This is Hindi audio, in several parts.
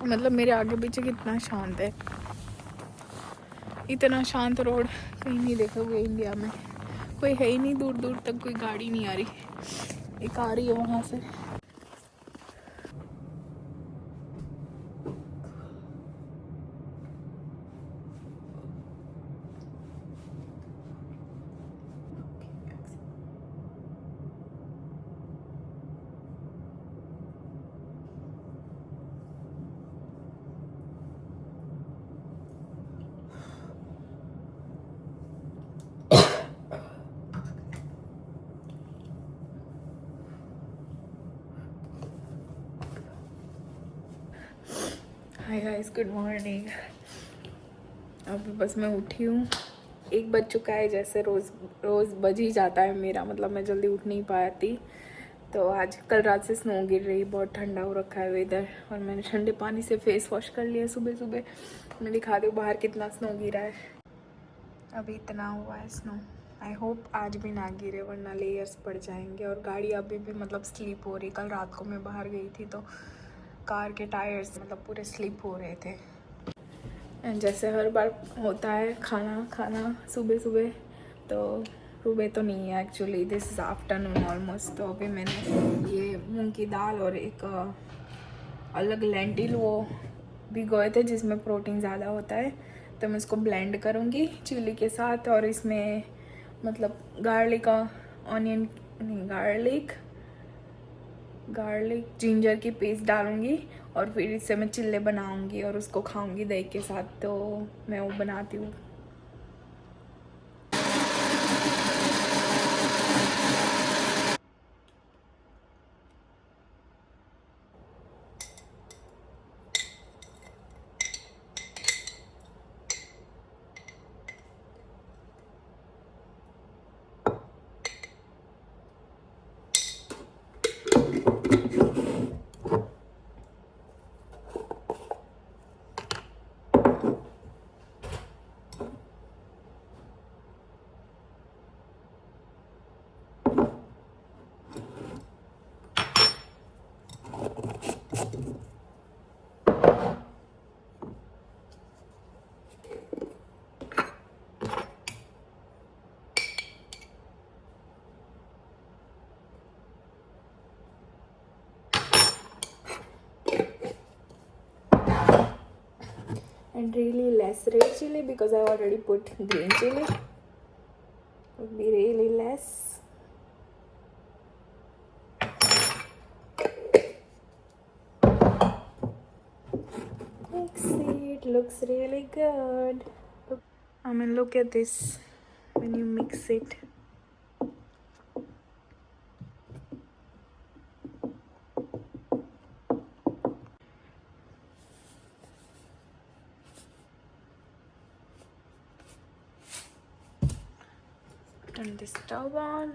मतलब मेरे आगे पीछे कितना शांत है, इतना शांत रोड कहीं नहीं देखोगे इंडिया में। कोई है ही नहीं, दूर दूर तक कोई गाड़ी नहीं आ रही, एक आ रही है वहाँ से। Hi guys, good morning. अभी बस मैं उठी हूँ, 1 बज चुका है। जैसे रोज़ बज ही जाता है मेरा, मतलब मैं जल्दी उठ नहीं पाती। तो आज कल रात से स्नो गिर रही, बहुत ठंडा हो रखा है वेदर। और मैंने ठंडे पानी से फेस वॉश कर लिया सुबह सुबह। मैं दिखा दूँ बाहर कितना स्नो गिरा है। अभी इतना हुआ है स्नो। आई होप आज भी ना गिरे, वरना लेयर्स पड़ जाएंगे। और गाड़ी अभी भी मतलब स्लिप हो रही। कल रात को मैं बाहर गई थी तो कार के टायर्स मतलब पूरे स्लिप हो रहे थे। एंड जैसे हर बार होता है, खाना खाना सुबह सुबह, तो सुबह तो नहीं है actually, this is afternoon almost. तो अभी मैंने ये मूंग की दाल और एक अलग लेंटिल वो भिगोए थे जिसमें प्रोटीन ज़्यादा होता है। तो मैं इसको ब्लेंड करूँगी चिली के साथ, और इसमें मतलब गार्लिक ऑनियन नहीं, गार्लिक जिंजर की पेस्ट डालूँगी। और फिर इससे मैं चिल्ले बनाऊँगी और उसको खाऊँगी दही के साथ। तो मैं वो बनाती हूँ। And really less red chili because I already put green chili. Would be really less. Mix it, looks really good. I mean, look at this when you mix it. Turn the stove on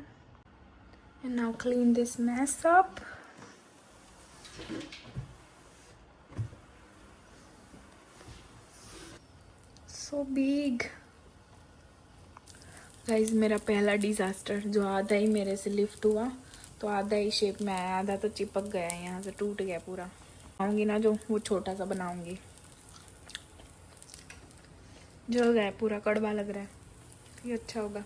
and now clean this mess up. So big. Guys, मेरा पहला डिज़ास्टर, जो आधा ही मेरे से लिफ्ट हुआ तो आधा ही शेप में आया, आधा तो चिपक गया है, यहाँ से टूट गया पूरा। आऊँगी ना जो वो छोटा सा बनाऊँगी। जल गया पूरा, कड़वा लग रहा है। ये अच्छा होगा।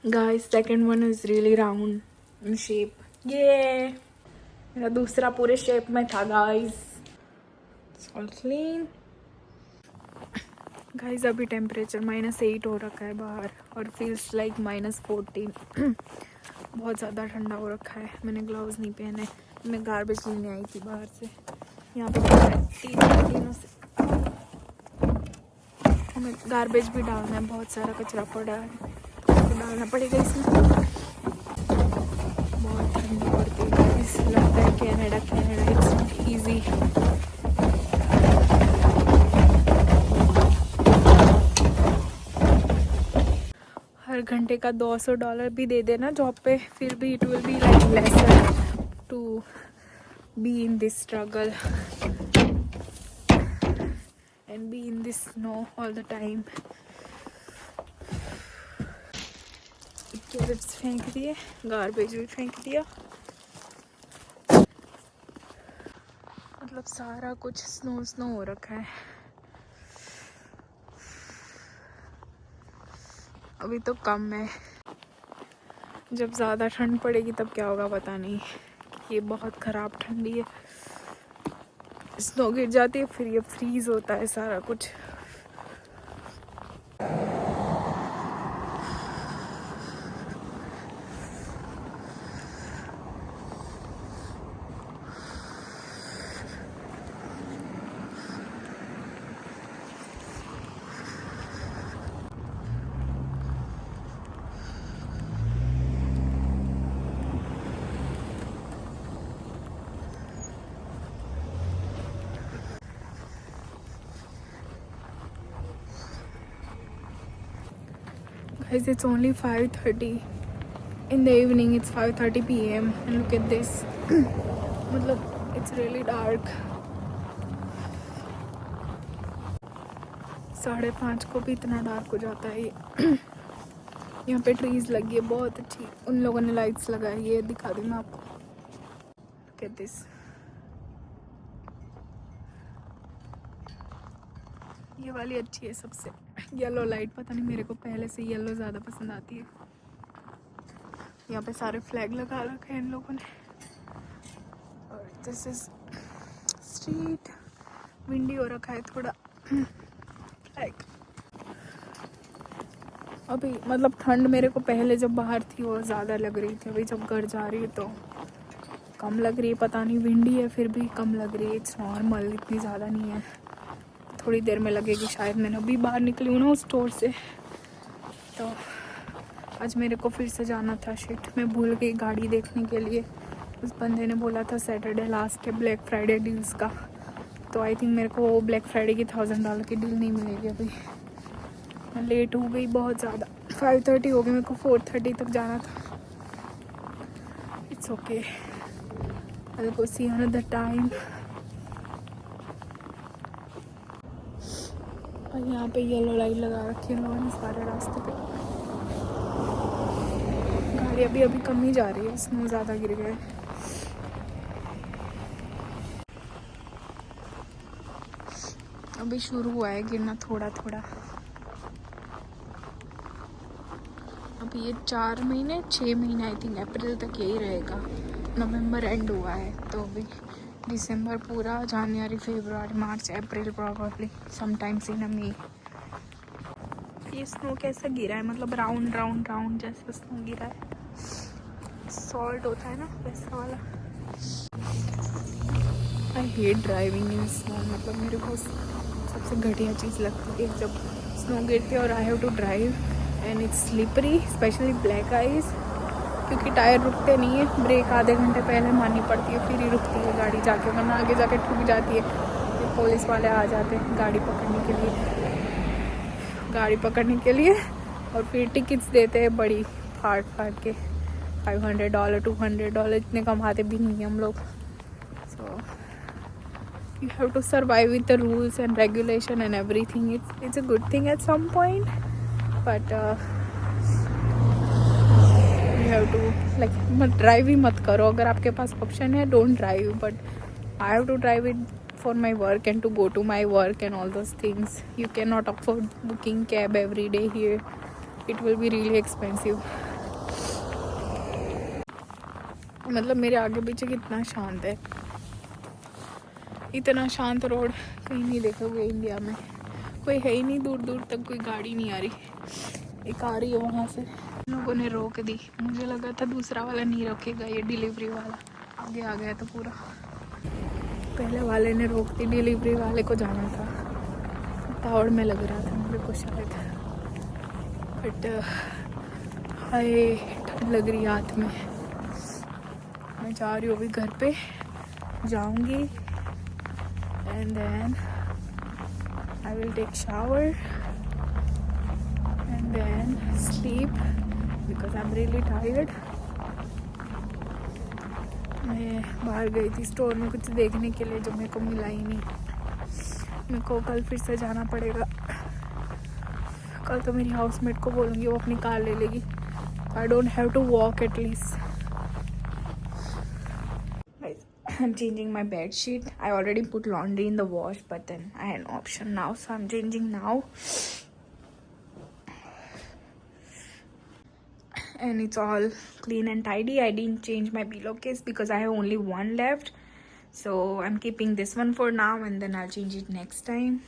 Guys, second one is really round in shape. ये मेरा दूसरा पूरे शेप में था गाइस। All clean. गाइस, अभी टेम्परेचर -8 हो रखा है बाहर और फील्स लाइक -14। बहुत ज़्यादा ठंडा हो रखा है। मैंने ग्लव्स नहीं पहने। मैं गार्बेज लेने आई थी बाहर से। यहाँ पे तीनों से हमें गार्बेज भी डालना है, बहुत सारा कचरा पड़ा है तो डालना पड़ेगा इसमें। बहुत ठंडी पड़ती है, इससे लगता है कनाडा इट्स नॉट ईजी। हर घंटे का $200 भी दे देना जॉब पे, फिर भी it will be like lesser to be in this struggle and be in this snow all the time. Carrots फेंक दिए, गार्बेज भी फेंक दिया। मतलब सारा कुछ स्नो स्नो हो रखा है। अभी तो कम है, जब ज़्यादा ठंड पड़ेगी तब क्या होगा पता नहीं। ये बहुत ख़राब ठंडी है, स्नो गिर जाती है फिर ये फ्रीज होता है सारा कुछ। Guys, it's only 5:30 in the evening. It's 5:30 p.m. and look at this. मतलब it's really dark. 5:30 को भी इतना डार्क हो जाता है ये। यहाँ पे ट्रीज लगी है बहुत अच्छी, उन लोगों ने लाइट्स लगाई है, दिखा दूँ मैं आपको। Look at this. ये वाली अच्छी है सबसे, येलो लाइट। पता नहीं मेरे को पहले से येलो ज़्यादा पसंद आती है। यहाँ पे सारे फ्लैग लगा रखे हैं इन लोगों ने। और दिस इज स्ट्रीट, विंडी हो रखा है थोड़ा। फ्लैग अभी मतलब ठंड मेरे को पहले जब बाहर थी वो ज़्यादा लग रही थी, अभी जब घर जा रही है तो कम लग रही है। पता नहीं विंडी है फिर भी कम लग रही है। इट्स नॉर्मल, इतनी ज़्यादा नहीं है, थोड़ी देर में लगेगी शायद। मैंने अभी बाहर निकली हूँ ना उस स्टोर से, तो आज मेरे को फिर से जाना था। शिट, मैं भूल गई गाड़ी देखने के लिए। उस बंदे ने बोला था सैटरडे लास्ट है ब्लैक फ्राइडे डील्स का, तो आई थिंक मेरे को ब्लैक फ्राइडे की $1000 की डील नहीं मिलेगी अभी। मैं लेट हो गई बहुत ज़्यादा, 5:30 हो गई, मेरे को 4:30 तक जाना था। It's okay, I will go see another time. और यहाँ पे येलो लाइट लगा रखी है लोगों ने सारे रास्ते पे। गाड़ी अभी अभी कम ही जा रही है, स्नो ज़्यादा गिर गए। अभी शुरू हुआ है गिरना थोड़ा थोड़ा। अभी ये 6 महीने आई थिंक अप्रैल तक यही रहेगा। नवंबर एंड हुआ है तो अभी दिसंबर पूरा, जनवरी फरवरी मार्च अप्रैल प्रॉब्ली समटाइम्स इन मई। ये स्नो कैसा गिरा है, मतलब राउंड राउंड राउंड जैसा स्नो गिरा है। सॉल्ट होता है ना वैसा वाला। I hate driving in snow, मतलब मेरे को सबसे घटिया चीज़ लगती है जब स्नो गिरती है और I have to drive and it's slippery, especially black ice, क्योंकि टायर रुकते नहीं है। ब्रेक आधे घंटे पहले मारनी पड़ती है फिर ही रुकती है गाड़ी जाके, वरना आगे जाके ठुक जाती है। फिर पुलिस वाले आ जाते हैं गाड़ी पकड़ने के लिए और फिर टिकट्स देते हैं बड़ी फाड़ के, $500 $200, इतने कमाते भी नहीं हैं हम लोग। सो you have to survive with the rules and regulation and everything. It's a good thing at some point, but you have to like मत ड्राइव ही मत करो अगर आपके पास ऑप्शन है। Don't drive, but I have to drive it for my work and to go to my work and all those things. You cannot afford booking cab every day here. It will be really expensive. मतलब मेरे आगे पीछे कितना शांत है, इतना शांत रोड कहीं नहीं देखोगे इंडिया में। कोई है ही नहीं, दूर दूर तक कोई गाड़ी नहीं आ रही। एक आ रही है वहाँ से, लोगों ने रोक दी। मुझे लगा था दूसरा वाला नहीं रोकेगा, ये डिलीवरी वाला आगे आ गया तो पूरा। पहले वाले ने रोक दी, डिलीवरी वाले को जाना था, टावर में लग रहा था मेरे को शायद। बट हाय ठंड लग रही हाथ में। मैं जा रही हूँ अभी घर पे, जाऊँगी and then I will take shower and then sleep because I'm really tired. मैं बाहर गई थी स्टोर में कुछ देखने के लिए जो मेरे को मिला ही नहीं। मेरे को कल फिर से जाना पड़ेगा। कल तो मेरी हाउसमेट को बोलूँगी वो अपनी कार ले लेगी। I don't have to walk at least. I'm changing my bed sheet. I already put laundry in the wash, but then I had an option now, so I'm changing now. And it's all clean and tidy. I didn't change my pillowcase because I have only one left, so I'm keeping this one for now, and then I'll change it next time.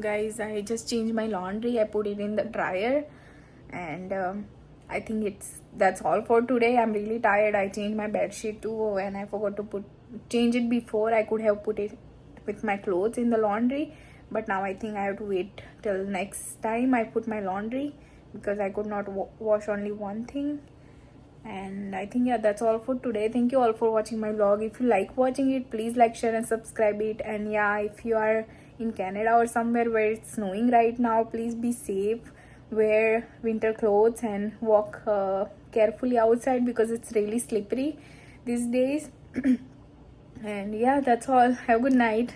Guys, I just changed my laundry. I put it in the dryer, and I think that's all for today. I'm really tired. I changed my bed sheet too, and I forgot to change it before. I could have put it with my clothes in the laundry, but now I think I have to wait till next time I put my laundry, because I could not wash only one thing. And I think, yeah, that's all for today. Thank you all for watching my vlog. If you like watching it, please like, share and subscribe it. And yeah, if you are in Canada or somewhere where it's snowing right now, please be safe, wear winter clothes, and walk carefully outside, because it's really slippery these days. And yeah, that's all. Have a good night.